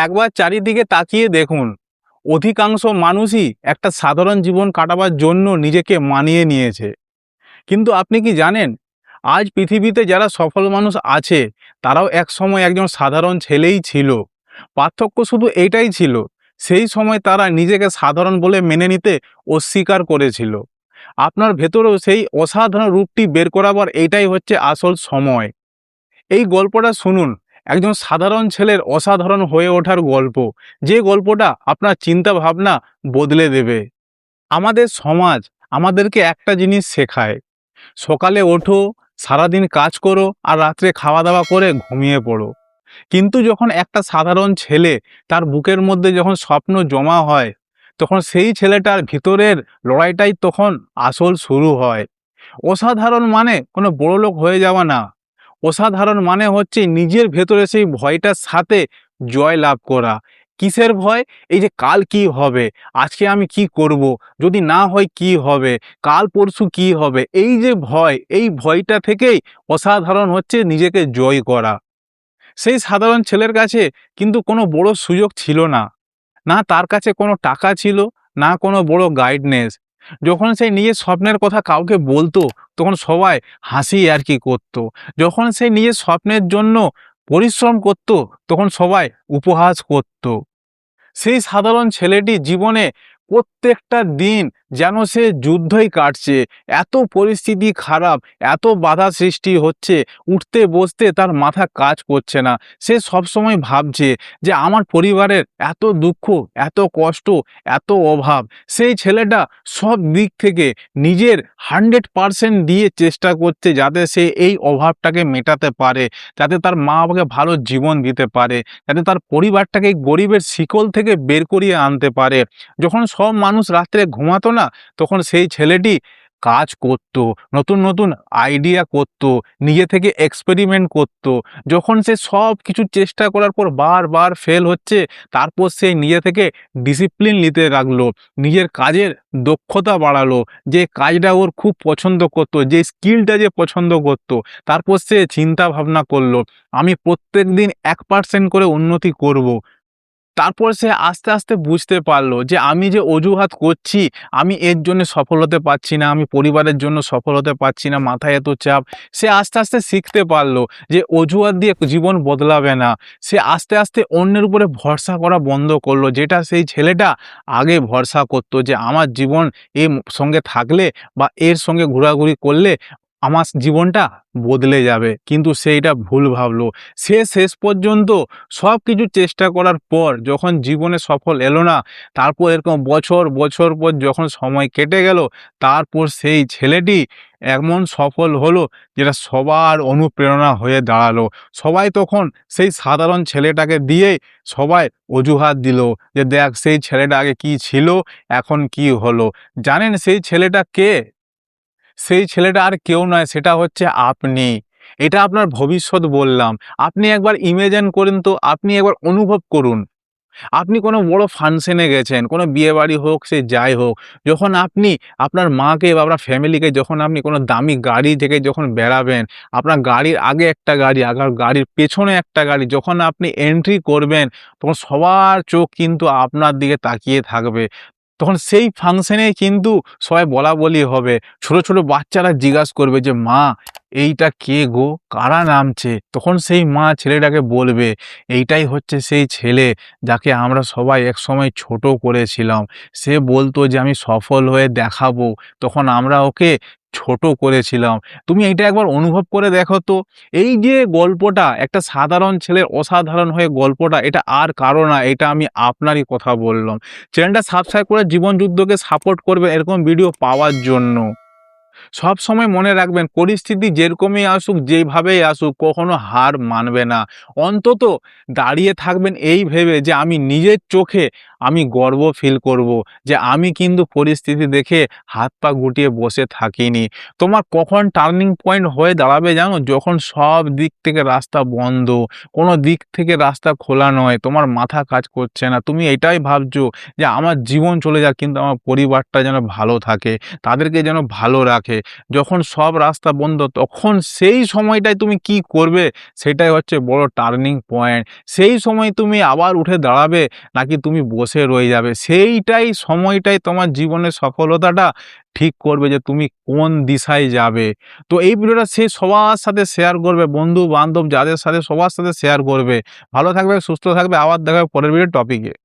একবার চারিদিকে তাকিয়ে দেখুন, অধিকাংশ মানুষই একটা সাধারণ জীবন কাটাবার জন্য নিজেকে মানিয়ে নিয়েছে। কিন্তু আপনি কি জানেন, আজ পৃথিবীতে যারা সফল মানুষ আছে তারাও একসময় একজন সাধারণ ছেলেই ছিল। পার্থক্য শুধু এইটাই ছিল, সেই সময় তারা নিজেকে সাধারণ বলে মেনে নিতে অস্বীকার করেছিল। আপনার ভেতরেও সেই অসাধারণ রূপটি বের করাবার এইটাই হচ্ছে আসল সময়। এই গল্পটা শুনুন, একজন সাধারণ ছেলের অসাধারণ হয়ে ওঠার গল্প, যে গল্পটা আপনার চিন্তা ভাবনা বদলে দেবে। আমাদের সমাজ আমাদেরকে একটা জিনিস শেখায়, সকালে ওঠো, সারাদিন কাজ করো আর রাত্রে খাওয়া দাওয়া করে ঘুমিয়ে পড়ো। কিন্তু যখন একটা সাধারণ ছেলে তার বুকের মধ্যে যখন স্বপ্ন জমা হয়, তখন সেই ছেলেটার ভিতরের লড়াইটাই তখন আসল শুরু হয়। অসাধারণ মানে কোনো বড়লোক হয়ে যাওয়া না, অসাধারণ মানে হচ্ছে নিজের ভেতরে সেই ভয়টার সাথে জয় লাভ করা। কিসের ভয়? এই যে কাল কি হবে, আজকে আমি কি করব, যদি না হয় কি হবে, কাল পরশু কি হবে, এই যে ভয়, এই ভয়টা থেকেই অসাধারণ হচ্ছে নিজেকে জয় করা। সেই সাধারণ ছেলের কাছে কিন্তু কোনো বড় সুযোগ ছিল না, না তার কাছে কোনো টাকা ছিল, না কোনো বড় গাইডনেস। যখন সে নিজের স্বপ্নের কথা কাউকে বলতো, তখন সবাই হাসি আর কি করতো। যখন সে নিজের স্বপ্নের জন্য পরিশ্রম করত, তখন সবাই উপহাস করত। সেই সাধারণ ছেলেটি জীবনে প্রত্যেকটা দিন যেন সে যুদ্ধই কাটছে। এত পরিস্থিতি খারাপ, এত বাধা সৃষ্টি হচ্ছে, উঠতে বসতে তার মাথা কাজ করছে না। সে সবসময় ভাবছে যে আমার পরিবারের এত দুঃখ, এত কষ্ট, এত অভাব। সেই ছেলেটা সব দিক থেকে নিজের 100% দিয়ে চেষ্টা করছে যাতে সে এই অভাবটাকে মেটাতে পারে, যাতে তার মা বাবাকে ভালো জীবন দিতে পারে, যাতে তার পরিবারটাকে গরিবের শিকল থেকে বের করিয়ে আনতে পারে। যখন সব মানুষ রাত্রে ঘুমাতো না, তখন সেই ছেলেটি কাজ করত, নতুন নতুন আইডিয়া করত, নিজে থেকে এক্সপেরিমেন্ট করত। যখন সে সব কিছু চেষ্টা করার পর বারবার ফেল হচ্ছে, তারপর সে নিজে থেকে ডিসিপ্লিন নিতে লাগলো, নিজের কাজের দক্ষতা বাড়ালো, যে কাজটা ওর খুব পছন্দ করতো, যে স্কিলটা যে পছন্দ করতো। তারপর সে চিন্তা ভাবনা করলো, আমি প্রত্যেক দিন 1% করে উন্নতি করব। তারপর সে আস্তে আস্তে বুঝতে পারলো যে আমি যে অজুহাত করছি, আমি এর জন্য সফল হতে পারছি না, আমি পরিবারের জন্য সফল হতে পারছি না, মাথায় এত চাপ। সে আস্তে আস্তে শিখতে পারলো যে অজুহাত দিয়ে জীবন বদলাবে না। সে আস্তে আস্তে অন্যের উপরে ভরসা করা বন্ধ করলো, যেটা সেই ছেলেটা আগে ভরসা করতো যে আমার জীবন এর সঙ্গে থাকলে বা এর সঙ্গে ঘোরাঘুরি করলে আমার জীবনটা বদলে যাবে। কিন্তু সে এটা ভুল ভাবলো। সে শেষ পর্যন্ত সব কিছু চেষ্টা করার পর যখন জীবনে সফল এলো না, তারপর এরকম বছর বছর পর যখন সময় কেটে গেল, তারপর সেই ছেলেটি এমন সফল হলো যেটা সবার অনুপ্রেরণা হয়ে দাঁড়ালো। সবাই তখন সেই সাধারণ ছেলেটাকে দিয়েই সবাই অজুহাত দিল যে দেখ সেই ছেলেটা আগে কি ছিল, এখন কি হলো। জানেন সেই ছেলেটা কে? সেই ছেলেটা আর কেউ নয়, সেটা হচ্ছে আপনি। এটা আপনার ভবিষ্যৎ বললাম। আপনি একবার ইমাজিন করুন তো, আপনি একবার অনুভব করুন। আপনি কোনো বড় ফাংশনে গেছেন, কোনো বিয়েবাড়ি হোক সে যাই হোক, যখন আপনি আপনার মাকে বা আপনার ফ্যামিলিকে যখন আপনি কোনো দামি গাড়ি থেকে যখন বেরাবেন, আপনার গাড়ির আগে একটা গাড়ি, আবার গাড়ির পেছনে একটা গাড়ি, যখন আপনি এন্ট্রি করবেন, তখন সবার চোখ কিন্তু আপনার দিকে তাকিয়ে থাকবে। তখন সেই ফাংশনে কিন্তু সবাই বলাবলি হবে। ছোট ছোট বাচ্চারা জিজ্ঞাসা করবে যে মা এইটা কে গো, কারা নামছে? তখন সেই মা ছেলেটাকে বলবে এইটাই হচ্ছে সেই ছেলে যাকে আমরা সবাই একসময় ছোট করেছিলাম। সে বলতো যে আমি সফল হয়ে দেখাবো, তখন আমরা ওকে ছোট করেছিলাম। তুমি এইটা একবার অনুভব করে দেখো তো। এই যে গল্পটা, একটা সাধারণ ছেলের অসাধারণ হয়ে গল্পটা, এটা আর কারো না, এটা আমি আপনারই কথা বললাম। চ্যানেলটা সাবস্ক্রাইব করে জীবন যুদ্ধকে সাপোর্ট করবেন এরকম ভিডিও পাওয়ার জন্য। সব সময় মনে রাখবেন, পরিস্থিতি যেরকমই আসুক, যেভাবেই আসুক, কখনো হার মানবে না। অন্তত দাঁড়িয়ে থাকবেন এই ভেবে যে আমি নিজের চোখে আমি গর্ব ফিল করব যে আমি কিন্তু পরিস্থিতি দেখে হাত পা গুটিয়ে বসে থাকিনি। তোমার কখন টার্নিং পয়েন্ট হয়ে দাঁড়াবে জানো? যখন সব দিক থেকে রাস্তা বন্ধ, কোনো দিক থেকে রাস্তা খোলা নয়, তোমার মাথা কাজ করছে না, তুমি এটাই ভাবছো যে আমার জীবন চলে যাক কিন্তু আমার পরিবারটা যেন ভালো থাকে, তাদেরকে যেন ভালো রাখে। আছে, যখন সব রাস্তা বন্ধ, তখন সেই সময়টায় তুমি কি করবে সেটাই হচ্ছে বড় টার্নিং পয়েন্ট। সেই সময় তুমি আবার উঠে দাঁড়াবে নাকি তুমি বসে রয়ে যাবে, সেইটাই সময়টাই তোমার জীবনের সফলতাটা ঠিক করবে যে তুমি কোন দিশায় যাবে। তো এই ভিডিওটা সে সবার সাথে শেয়ার করবে, বন্ধু-বান্ধব যাদের সাথে সবার সাথে শেয়ার করবে। ভালো থাকবে, সুস্থ থাকবে। আবার দেখা হবে পরের ভিডিও টপিকে।